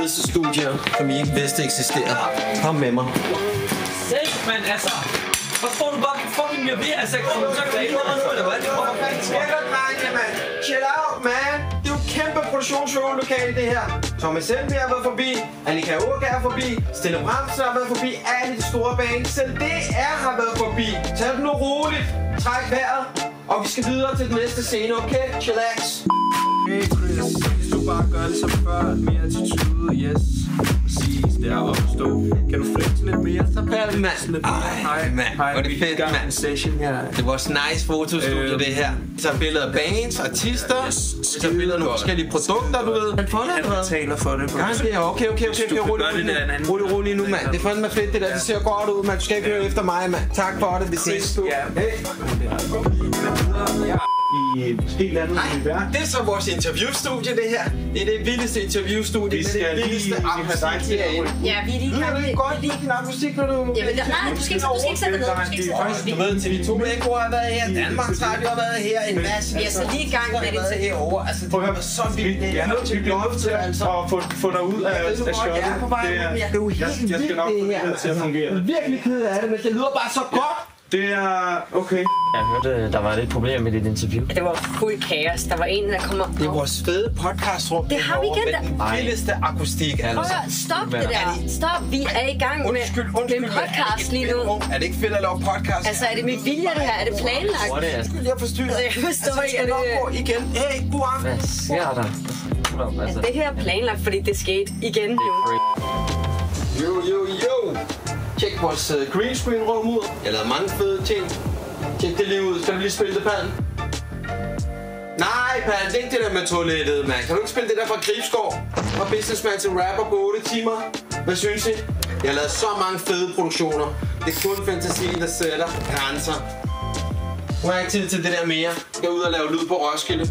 fedeste studier, som I ikke vidste eksisterede. Kom med mig. Sæt, men altså... Hvor får du bare fucking mere ved? Altså, så kan du ikke noget nu, eller hvad? Det var fucking Skækker, drenge, mand. Chill out, man. Det er jo kæmpe produktionsøvelokale, det her. Thomas Helmig har været forbi. Annika Åke er forbi. Stille Bramsen har været forbi. Alle de store bane. Selv DR har været forbi. Tag det nu roligt. Træk vejret. Og vi skal videre til den næste scene, okay? Chillax. Hey Chris, hvis du bare gør det som før, mere attitude, yes. Præcis, det er op at stå. Kan du flexe lidt mere? Så Mand, mand, hvor er det fedt, mand. Session her. Det var også nice fotostudie, det her. Så billeder af bands, artister. Så billeder af nogle forskellige produkter, du ved. Han får det, Jeg taler for det. Okay, rolig nu, mand. Det er fandme fedt, det der. Det ser godt ud, mand. Du skal ikke høre efter mig, mand. Tak for det, vi ses på. Hey. I helt andet univers. Det er så vores interviewstudie, det her. Det er det vildeste interviewstudie. Vi skal lige have dig til at Ja, vi er lige i gang. Det er godt, lige knap musik, når du... Jamen, nej, du skal ikke sætte dig ned. Du ved, TV2 Echo har været her, Danmarks Radio har været her, en masse... Vi er så lige i gang med det. har været herovre. Altså, det var så vildt. Jeg er nødt til at lov til at få dig ud af skjoldet. Det er jo helt vildt, jeg skal nok få det til at fungere. Jeg er virkelig ked af det, men det lyder bare så godt. Det er okay. Jeg hørte, der var lidt problem med dit interview. Det var fuld kaos. Der var en, der kom op. Det er vores fede podcastrum. Det har vi igen, med den vildeste akustik, altså. Prøv at stoppe det der. Stop, vi er i gang med en podcast lige nu. Er det ikke fedt at lave podcast? Altså, er det med vilje, det her? Er det planlagt? Undskyld, jeg forstyrrer. Altså, jeg forstår ikke, at det... igen. Hey, god aften. Hvad sker der? Altså, det her er planlagt, fordi det skete igen nu. Jo. Tjek vores green screen rum ud. Jeg lavede mange fede ting. Tjek det lige ud. Skal du lige spille det, Pan? Nej, Pan, det er ikke det der med toilettet, mand. Kan du ikke spille det der fra Gribskov? Fra businessman til rapper på 8 timer? Hvad synes I? Jeg har lavet så mange fede produktioner. Det er kun fantasien, der sætter grænser. Nu har jeg ikke tid til det der mere. Jeg skal ud og lave lyd på Roskilde.